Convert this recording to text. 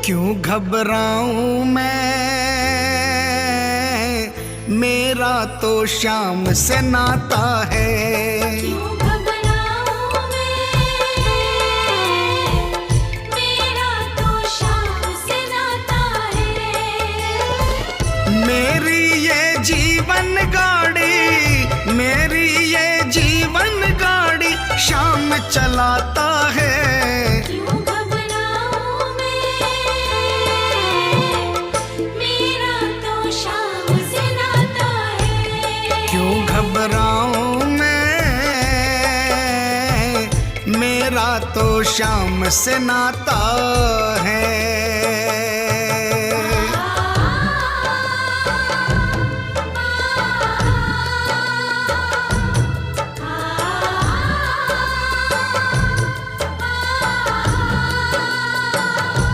क्यों घबराऊं मैं, मेरा तो शाम से नाता है। क्यों घबराऊं मैं, मेरा तो शाम से नाता है। मेरी ये जीवन गाड़ी, मेरी ये जीवन गाड़ी शाम चलाता है। क्यों घबराऊं मैं, मेरा तो शाम से नाता है। क्यों घबराऊं मैं, मेरा तो शाम से नाता है।